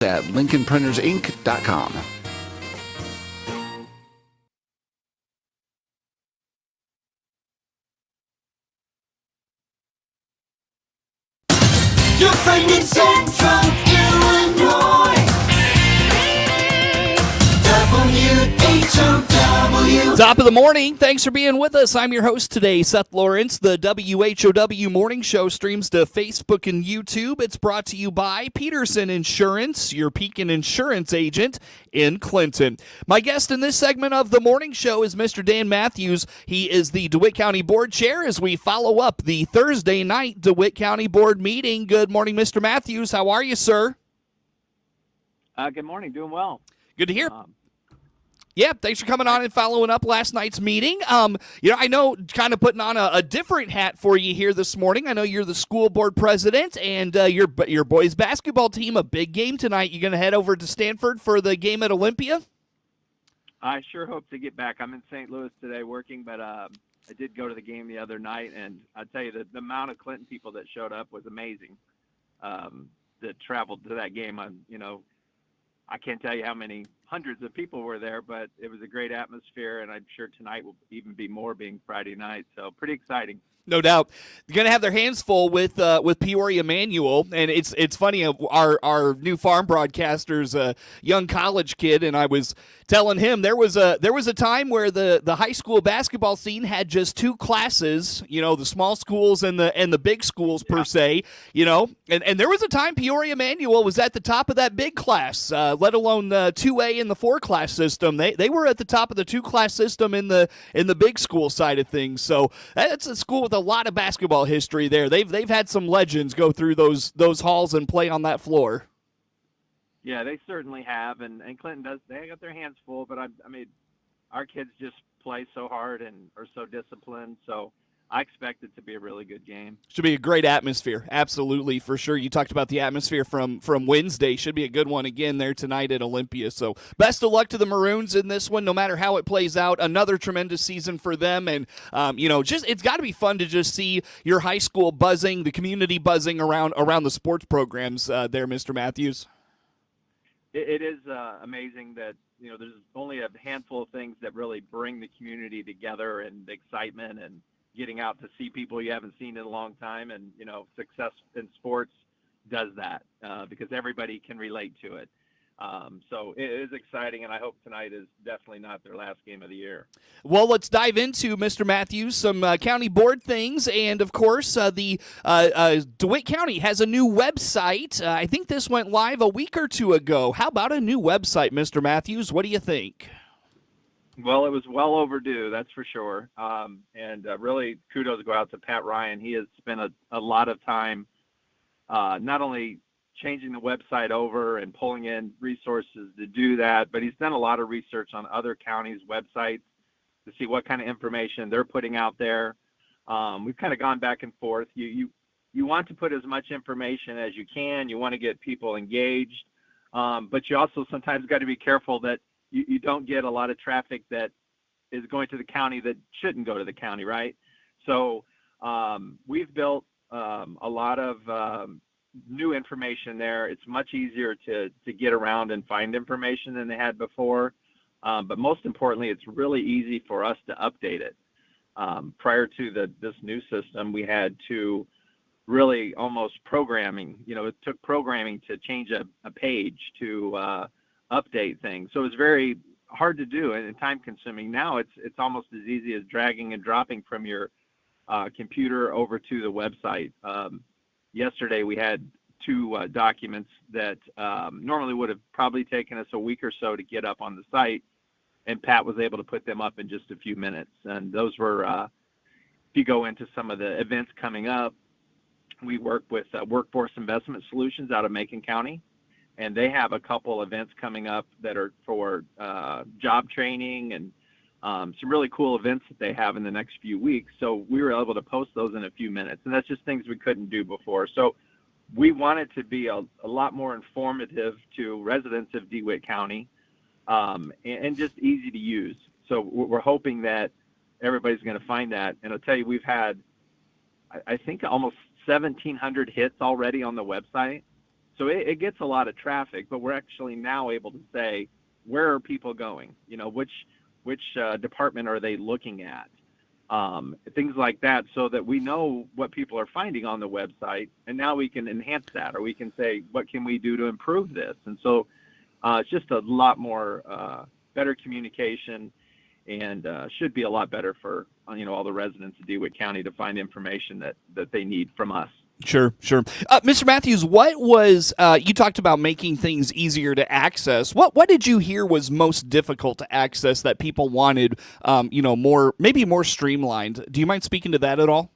at lincolnprintersinc.com. Your friend in Central Illinois. WHOW. Top of the morning. Thanks for being with us. I'm your host today, Seth Lawrence. The WHOW Morning Show streams to Facebook and YouTube. It's brought to you by Peterson Insurance, your Pekin Insurance agent in Clinton. My guest in this segment of the morning show is Mr. Dan Matthews. He is the DeWitt County Board Chair as we follow up the Thursday night DeWitt County Board Meeting. Good morning, Mr. Matthews. How are you, sir? Good morning. Doing well. Good to hear. Yeah, thanks for coming on and following up last night's meeting. I know kind of putting on a different hat for you here this morning. I know you're the school board president and your boys basketball team, a big game tonight. You going to head over to Stanford for the game at Olympia? I sure hope to get back. I'm in St. Louis today working, but I did go to the game the other night, and I tell you, the amount of Clinton people that showed up was amazing. That traveled to that game. I can't tell you how many hundreds of people were there, but it was a great atmosphere, and I'm sure tonight will even be more being Friday night. So pretty exciting. No doubt. They're going to have their hands full with Peoria Manual, and it's funny, our new farm broadcaster's a young college kid, and I was telling him there was a time where the high school basketball scene had just two classes, the small schools and the big schools per se, and there was a time Peoria Manual was at the top of that big class, let alone the 2A and the 4-class system. They were at the top of the 2-class system in the big school side of things. So that's a school with a lot of basketball history there. They've had some legends go through those halls and play on that floor. Yeah, they certainly have, and Clinton does. They got their hands full, but I mean, our kids just play so hard and are so disciplined. So I expect it to be a really good game. Should be a great atmosphere, absolutely, for sure. You talked about the atmosphere from Wednesday. Should be a good one again there tonight at Olympia. So best of luck to the Maroons in this one, no matter how it plays out. Another tremendous season for them, and it's got to be fun to just see your high school buzzing, the community buzzing around the sports programs there, Mr. Matthews. It is amazing that there's only a handful of things that really bring the community together, and the excitement and getting out to see people you haven't seen in a long time, and success in sports does that because everybody can relate to it. So it is exciting, and I hope tonight is definitely not their last game of the year. Well, let's dive into, Mr. Matthews, some county board things, and of course the DeWitt County has a new website. I think this went live a week or two ago. How about a new website, Mr. Matthews? What do you think? Well, it was well overdue, that's for sure. And really kudos go out to Pat Ryan. He has spent a lot of time not only changing the website over and pulling in resources to do that, but he's done a lot of research on other counties' websites to see what kind of information they're putting out there. We've kind of gone back and forth. You want to put as much information as you can. You want to get people engaged, but you also sometimes got to be careful that you don't get a lot of traffic that is going to the county that shouldn't go to the county, right? So we've built a lot of new information there. It's much easier to get around and find information than they had before. But most importantly, it's really easy for us to update it. Prior to this new system, we had to really almost programming, it took programming to change a page to update things. So it's very hard to do and time consuming. Now it's almost as easy as dragging and dropping from your computer over to the website. Yesterday we had two documents that normally would have probably taken us a week or so to get up on the site, and Pat was able to put them up in just a few minutes. And those were, if you go into some of the events coming up, we work with Workforce Investment Solutions out of Macon County, and they have a couple events coming up that are for job training and some really cool events that they have in the next few weeks. So we were able to post those in a few minutes, and that's just things we couldn't do before. So we want it to be a lot more informative to residents of DeWitt County and just easy to use. So we're hoping that everybody's going to find that. And I'll tell you, we've had, I think, almost 1,700 hits already on the website. So it gets a lot of traffic, but we're actually now able to say, where are people going? Which department are they looking at? Things like that, so that we know what people are finding on the website, and now we can enhance that, or we can say, what can we do to improve this? And so it's just a lot more better communication, and should be a lot better for all the residents of DeWitt County to find information that they need from us. Sure. Mr. Matthews, what was, you talked about making things easier to access. What did you hear was most difficult to access that people wanted, maybe more streamlined? Do you mind speaking to that at all?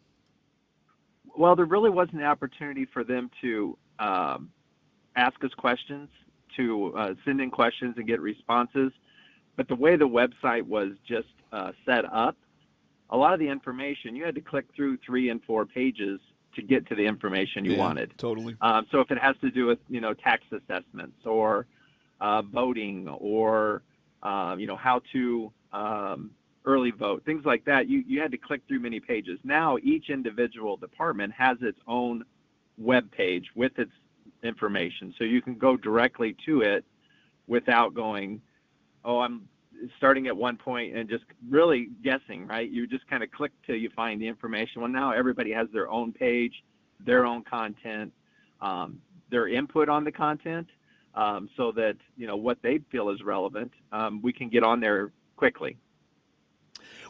Well, there really wasn't an opportunity for them to ask us questions, to send in questions and get responses. But the way the website was just set up, a lot of the information, you had to click through 3 and 4 pages to get to the information you wanted. Totally. So if it has to do with, tax assessments or voting or, how to early vote, things like that, you had to click through many pages. Now each individual department has its own web page with its information. So you can go directly to it without going, I'm starting at one point and just really guessing, right? You just kind of click till you find the information. Well, now everybody has their own page, their own content, their input on the content, so that, what they feel is relevant, we can get on there quickly.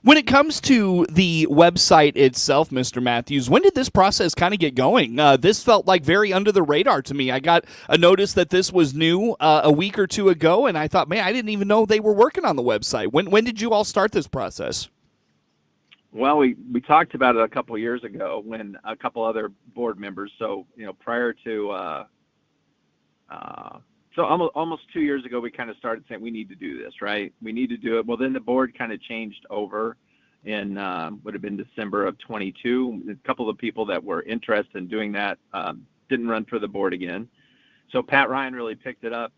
When it comes to the website itself, Mr. Matthews, when did this process kind of get going? This felt like very under the radar to me. I got a notice that this was new a week or two ago, and I thought, man, I didn't even know they were working on the website. When did you all start this process? Well, we talked about it a couple of years ago when a couple other board members, so, prior to so almost 2 years ago, we kind of started saying we need to do this, right? We need to do it. Well, then the board kind of changed over in would have been December of 22. A couple of people that were interested in doing that didn't run for the board again. So Pat Ryan really picked it up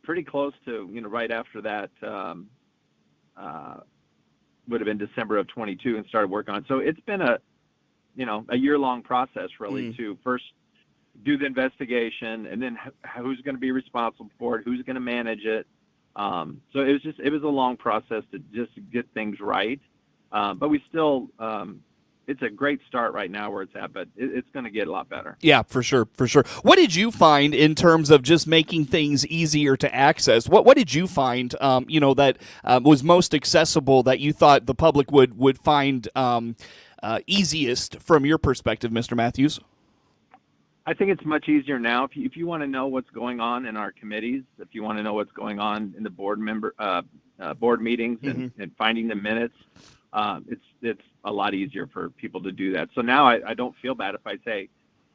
pretty close to, right after that would have been December of 22 and started working on it. So it's been a year-long process really to first do the investigation, and then who's going to be responsible for it, who's going to manage it. So it was a long process to just get things right. But we still, it's a great start right now where it's at, but it's going to get a lot better. Yeah, for sure. What did you find in terms of just making things easier to access? What did you find, that was most accessible that you thought the public would find easiest from your perspective, Mr. Matthews? I think it's much easier now. If you want to know what's going on in our committees, if you want to know what's going on in the board meetings and finding the minutes, it's a lot easier for people to do that. So now I don't feel bad if I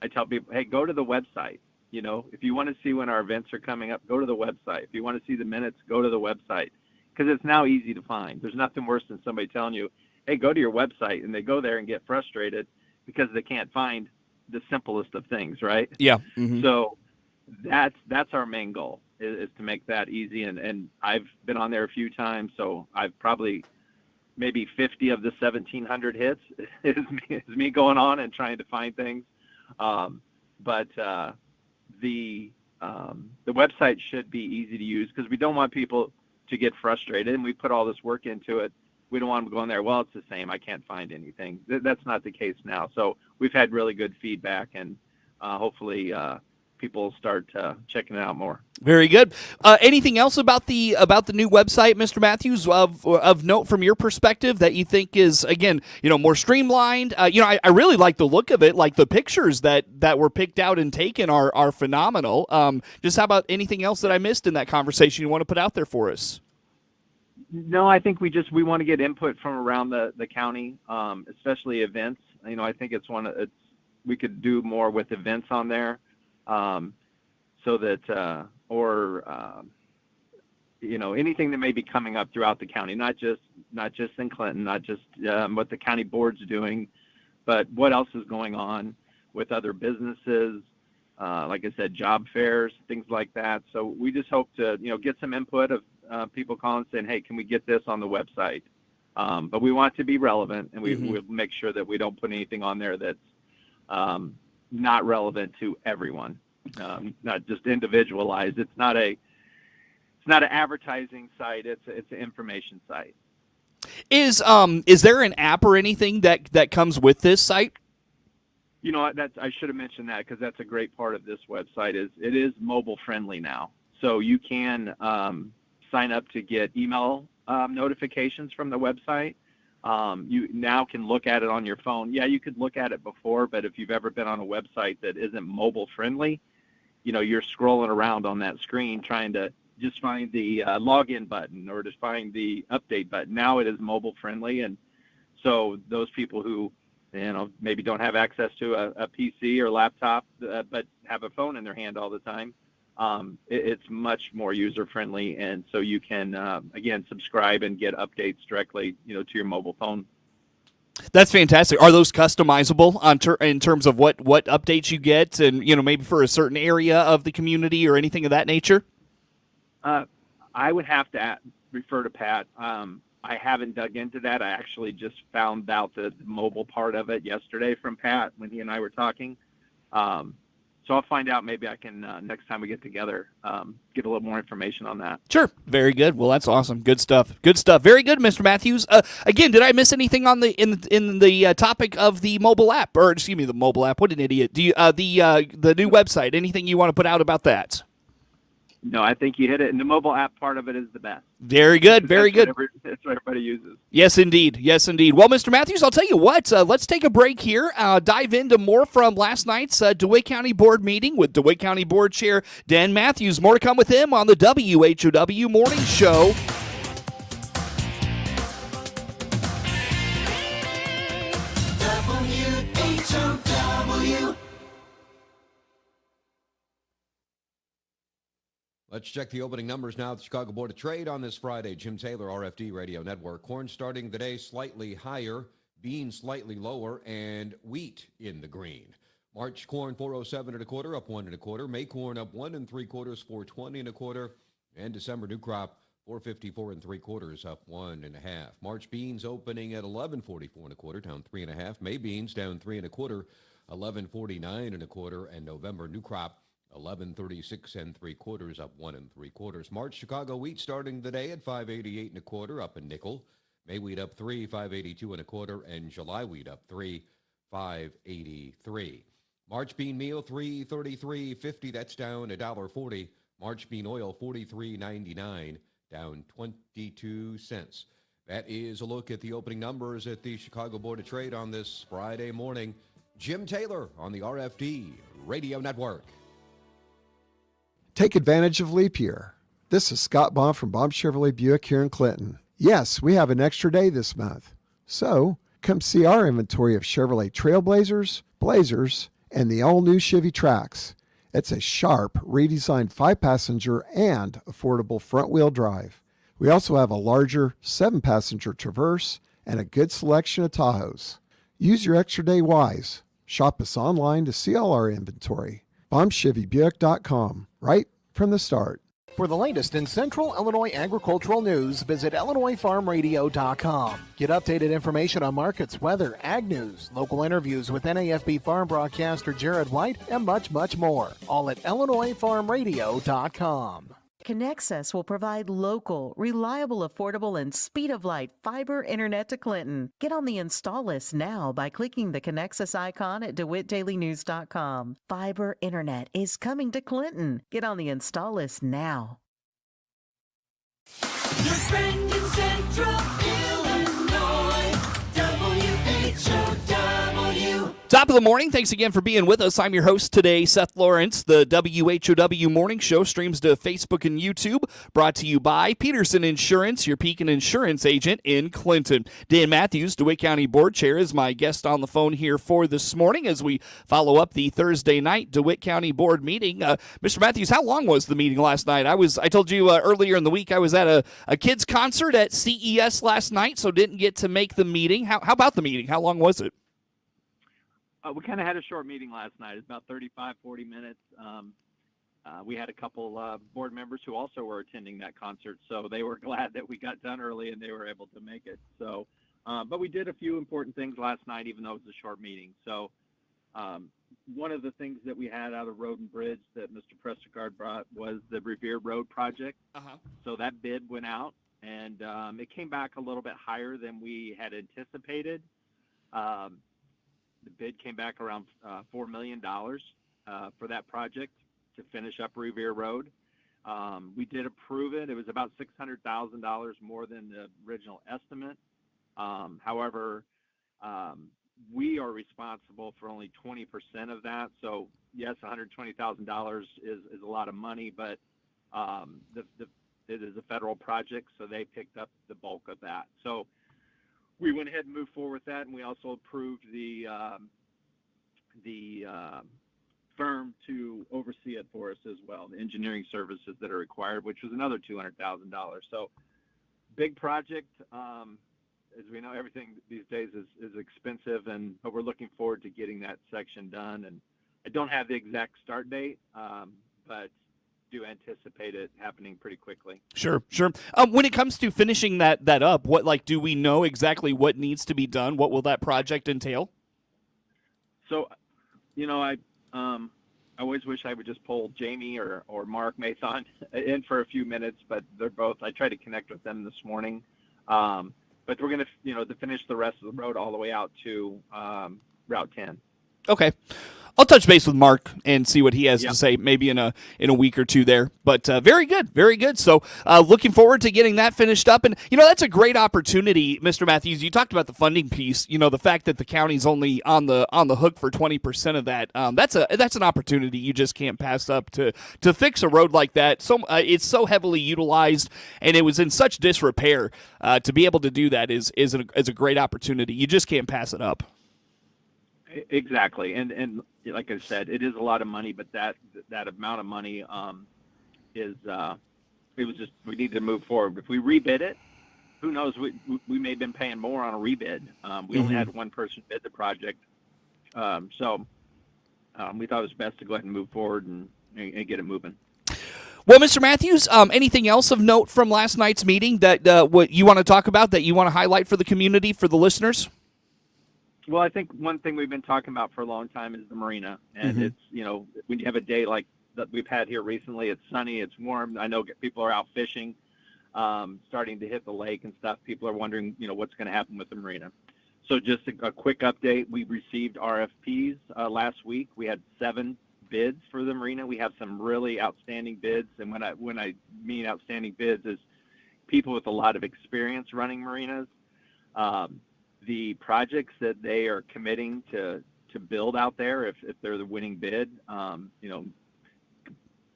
tell people, hey, go to the website. If you want to see when our events are coming up, go to the website. If you want to see the minutes, go to the website, because it's now easy to find. There's nothing worse than somebody telling you, hey, go to your website, and they go there and get frustrated because they can't find the simplest of things, right? Yeah. So that's our main goal is to make that easy. And I've been on there a few times, so I've probably maybe 50 of the 1,700 hits is me going on and trying to find things. But the website should be easy to use, because we don't want people to get frustrated, and we put all this work into it. We don't want them going there, well, it's the same, I can't find anything. That's not the case now. So we've had really good feedback, and hopefully people start checking it out more. Very good. Anything else about the new website, Mr. Matthews, of note from your perspective that you think is, again, more streamlined? I really like the look of it. Like the pictures that were picked out and taken are phenomenal. Just how about anything else that I missed in that conversation you want to put out there for us? No, I think we want to get input from around the county, especially events. I think we could do more with events on there, so that anything that may be coming up throughout the county, not just in Clinton, not just what the county board's doing, but what else is going on with other businesses. Like I said, job fairs, things like that. So we just hope to, get some input of people calling saying, hey, can we get this on the website? But we want it to be relevant, and we'll make sure that we don't put anything on there that's not relevant to everyone. not just individualized. It's not an advertising site. It's an information site. Is there an app or anything that comes with this site? You know, I should have mentioned that, because that's a great part of this website. It is mobile friendly now, so you can sign up to get email notifications from the website. You now can look at it on your phone. Yeah, you could look at it before, but if you've ever been on a website that isn't mobile friendly, you know, you're scrolling around on that screen trying to just find the login button or to find the update button. Now it is mobile friendly, and so those people who, you know, maybe don't have access to a PC or laptop, but have a phone in their hand all the time, it's much more user friendly, and so you can again subscribe and get updates directly, you know, to your mobile phone. That's fantastic. Are those customizable in terms of what updates you get, and, you know, maybe for a certain area of the community or anything of that nature? I would have to refer to Pat. I haven't dug into that. I actually just found out the mobile part of it yesterday from Pat when he and I were talking. So I'll find out. Maybe I can, next time we get together, get a little more information on that. Sure. Very good. Well, that's awesome. Good stuff. Good stuff. Very good, Mr. Matthews. Again, did I miss anything on the in the topic of the mobile app, or excuse me, the mobile app? What an idiot. Do you the new website? Anything you want to put out about that? No, I think you hit it. And the mobile app part of it is the best. Very good. Very good. That's what everybody uses. Yes, indeed. Yes, indeed. Well, Mr. Matthews, I'll tell you what. Let's take a break here. Dive into more from last night's DeWitt County Board Meeting with DeWitt County Board Chair Dan Matthews. More to come with him on the WHOW Morning Show. WHOW. Let's check the opening numbers now at the Chicago Board of Trade on this Friday. Jim Taylor, RFD Radio Network. Corn starting the day slightly higher, beans slightly lower, and wheat in the green. March corn 407 1/4, up 1 1/4. May corn up 1 3/4, 420 1/4, and December new crop 454 3/4, up 1 1/2. March beans opening at 1144 1/4, down 3 1/2. May beans down 3 1/4, 1149 1/4, and November new crop 1136 3/4, up 1 3/4. March Chicago wheat starting the day at 588 1/4, up a nickel. May wheat up 3, 582 1/4, and July wheat up 3, 583. March bean meal 333.50, that's down $1.40. March bean oil 43.99, down 22 cents. That is a look at the opening numbers at the Chicago Board of Trade on this Friday morning. Jim Taylor on the RFD Radio Network. Take advantage of leap year. This is Scott Baum from Baum Chevrolet Buick here in Clinton. Yes, we have an extra day this month. So come see our inventory of Chevrolet Trailblazers, Blazers, and the all-new Chevy Trax. It's a sharp, redesigned 5-passenger and affordable front-wheel drive. We also have a larger 7-passenger Traverse and a good selection of Tahoes. Use your extra day wise. Shop us online to see all our inventory. BaumChevyBuick.com, right from the start. For the latest in Central Illinois agricultural news, visit IllinoisFarmRadio.com. Get updated information on markets, weather, ag news, local interviews with NAFB farm broadcaster Jared White, and much, much more. All at IllinoisFarmRadio.com. Connexus will provide local, reliable, affordable, and speed-of-light fiber internet to Clinton. Get on the install list now by clicking the Connexus icon at DeWittDailyNews.com. Fiber internet is coming to Clinton. Get on the install list now. Your friend in Central Illinois, WHOW. Top of the morning. Thanks again for being with us. I'm your host today, Seth Lawrence. The WHOW Morning Show streams to Facebook and YouTube, brought to you by Peterson Insurance, your Pekin Insurance agent in Clinton. Dan Matthews, DeWitt County Board Chair, is my guest on the phone here for this morning as we follow up the Thursday night DeWitt County Board meeting. Mr. Matthews, how long was the meeting last night? I told you earlier in the week I was at a kids concert at CES last night, so didn't get to make the meeting. How about the meeting? How long was it? We kind of had a short meeting last night. It's about 35, 40 minutes. We had a couple board members who also were attending that concert, so they were glad that we got done early and they were able to make it. So, but we did a few important things last night, even though it was a short meeting. So One of the things that we had out of Road and Bridge that Mr. Prestegard brought was the Revere Road project. So that bid went out, and it came back a little bit higher than we had anticipated. The bid came back around $4 million for that project to finish up Revere Road. We did approve it. It was about $600,000 more than the original estimate. However, we are responsible for only 20% of that. So yes, $120,000 is a lot of money, but it is a federal project, so they picked up the bulk of that. So we went ahead and moved forward with that, and we also approved the firm to oversee it for us as well, the engineering services that are required, which was another $200,000. So big project. As we know, everything these days is expensive, but we're looking forward to getting that section done. And I don't have the exact start date, but do anticipate it happening pretty quickly. Sure. When it comes to finishing that up, do we know exactly what needs to be done? What will that project entail? So, I always wish I would just pull Jamie or Mark Mathon in for a few minutes, but they're both. I tried to connect with them this morning. But we're going to, to finish the rest of the road all the way out to Route 10. Okay. I'll touch base with Mark and see what he has to say maybe in a week or two there. But very good. So looking forward to getting that finished up. And, that's a great opportunity, Mr. Matthews. You talked about the funding piece, the fact that the county's only on the hook for 20% of that. That's an opportunity you just can't pass up to fix a road like that. So it's so heavily utilized, and it was in such disrepair. To be able to do that is a great opportunity. You just can't pass it up. Exactly, and like I said, it is a lot of money, but that amount of money is it was just, we need to move forward. If we rebid it, who knows? We may have been paying more on a rebid. We only had one person bid the project, so we thought it was best to go ahead and move forward and get it moving. Well, Mr. Matthews, anything else of note from last night's meeting that what you want to talk about, that you want to highlight for the community, for the listeners? Well, I think one thing we've been talking about for a long time is the marina. And it's, when you have a day like that we've had here recently, it's sunny, it's warm. I know people are out fishing, starting to hit the lake and stuff. People are wondering, what's going to happen with the marina. So just a quick update. We received RFPs last week. We had 7 bids for the marina. We have some really outstanding bids. And when I mean outstanding bids, is people with a lot of experience running marinas. The projects that they are committing to build out there, if they're the winning bid,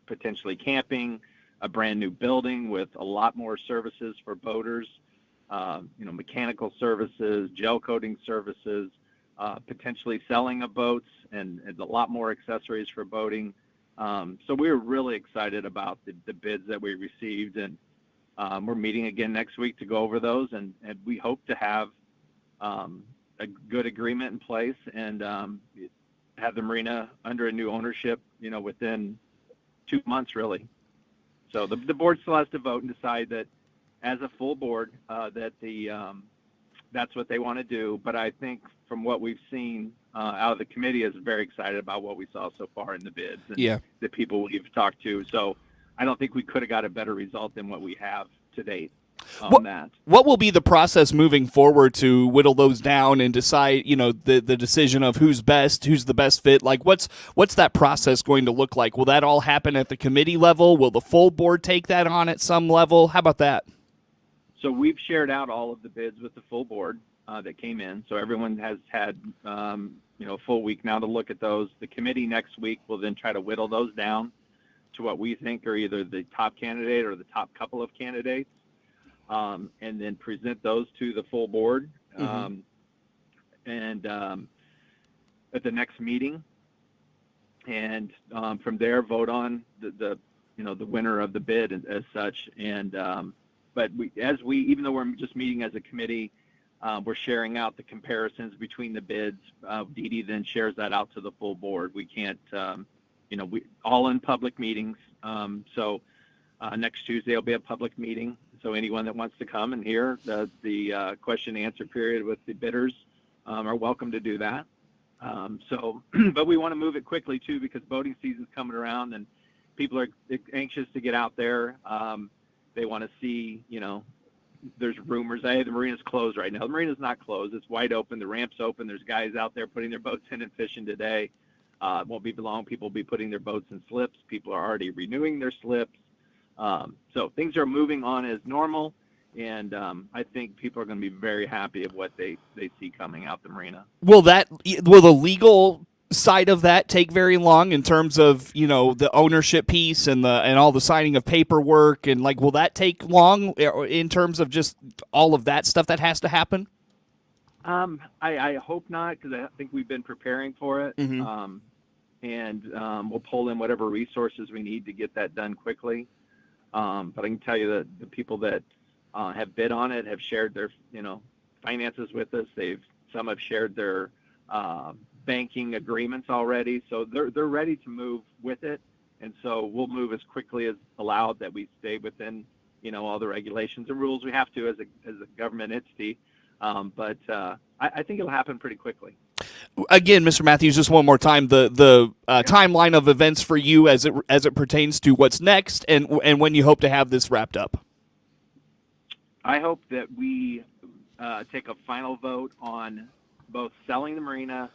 potentially camping, a brand new building with a lot more services for boaters, mechanical services, gel coating services, potentially selling of boats, and a lot more accessories for boating. So we're really excited about the bids that we received, and we're meeting again next week to go over those, and we hope to have a good agreement in place and have the marina under a new ownership, within 2 months, really. So the board still has to vote and decide that as a full board that that's what they want to do. But I think from what we've seen out of the committee is very excited about what we saw so far in the bids and the people we've talked to. So I don't think we could have got a better result than what we have to date. What will be the process moving forward to whittle those down and decide, the decision of who's the best fit? Like, what's that process going to look like? Will that all happen at the committee level? Will the full board take that on at some level? How about that? So we've shared out all of the bids with the full board that came in. So everyone has had, a full week now to look at those. The committee next week will then try to whittle those down to what we think are either the top candidate or the top couple of candidates. And then present those to the full board, and at the next meeting, and from there vote on the winner of the bid as such. And but even though we're just meeting as a committee, we're sharing out the comparisons between the bids. Dee Dee then shares that out to the full board. We can't, we all in public meetings. So next Tuesday will be a public meeting. So anyone that wants to come and hear the question and answer period with the bidders are welcome to do that. But we want to move it quickly too, because boating season's coming around and people are anxious to get out there. They want to see, there's rumors, hey, the marina's closed right now. The marina's not closed. It's wide open. The ramp's open. There's guys out there putting their boats in and fishing today. It won't be long. People will be putting their boats in slips. People are already renewing their slips. So things are moving on as normal. And I think people are going to be very happy of what they see coming out the marina. Will the legal side of that take very long in terms of the ownership piece and all the signing of paperwork, and will that take long in terms of just all of that stuff that has to happen? I hope not, because I think we've been preparing for it. Mm-hmm. And we'll pull in whatever resources we need to get that done quickly. But I can tell you that the people that have bid on it have shared their finances with us. Some have shared their banking agreements already, so they're ready to move with it. And so we'll move as quickly as allowed, that we stay within all the regulations and rules we have to as a government entity. But I think it'll happen pretty quickly. Again, Mr. Matthews, just one more time, the timeline of events for you as it pertains to what's next, and when you hope to have this wrapped up. I hope that we take a final vote on both selling the marina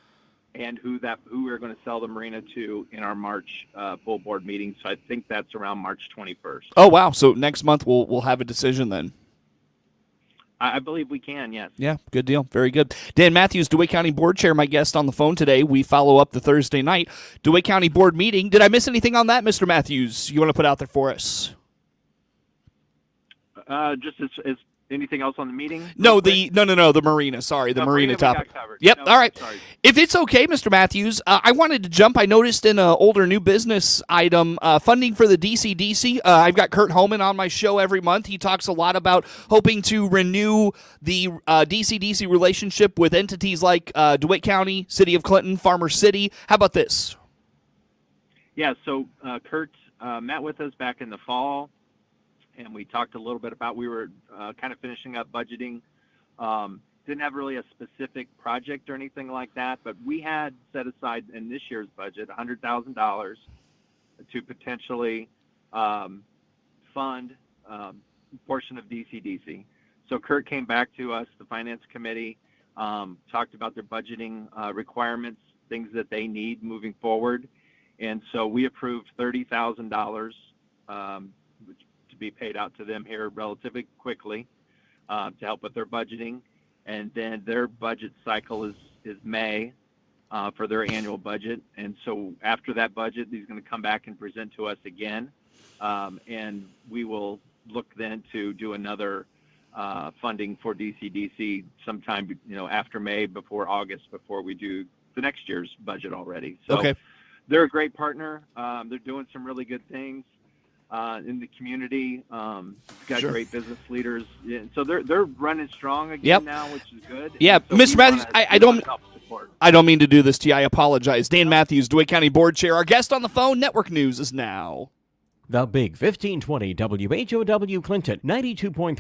and who we're going to sell the marina to in our March full board meeting. So I think that's around March 21st. Oh, wow. So next month we'll have a decision then. I believe we can, yes. Yeah, good deal. Very good. Dan Matthews, DeWitt County Board Chair, my guest on the phone today. We follow up the Thursday night DeWitt County Board meeting. Did I miss anything on that, Mr. Matthews, you want to put out there for us? Just as anything else on the meeting? No, the marina. Sorry, the marina topic. Yep. No, all right. Sorry. If it's okay, Mr. Matthews, I wanted to jump. I noticed in an older new business item, funding for the DCDC. I've got Kurt Holman on my show every month. He talks a lot about hoping to renew the DCDC relationship with entities like DeWitt County, City of Clinton, Farmer City. How about this? Yeah, so Kurt met with us back in the fall, and we talked a little bit about, we were kind of finishing up budgeting. Didn't have really a specific project or anything like that, but we had set aside in this year's budget $100,000 to potentially fund a portion of DCDC. So Kurt came back to us, the Finance Committee, talked about their budgeting requirements, things that they need moving forward. And so we approved $30,000 to be paid out to them here relatively quickly to help with their budgeting. And then their budget cycle is May for their annual budget. And so after that budget, he's going to come back and present to us again. And we will look then to do another funding for DCDC sometime, after May, before August, before we do the next year's budget already. So okay. They're a great partner. They're doing some really good things in the community. Got Sure. great business leaders. Yeah, so they're running strong again now, which is good. Yeah, So Mr. Matthews, I don't help support. I don't mean to do this to you. I apologize. Dan Matthews, DeWitt County Board Chair. Our guest on the phone. Network News is now. The Big 1520 WHOW Clinton 92.3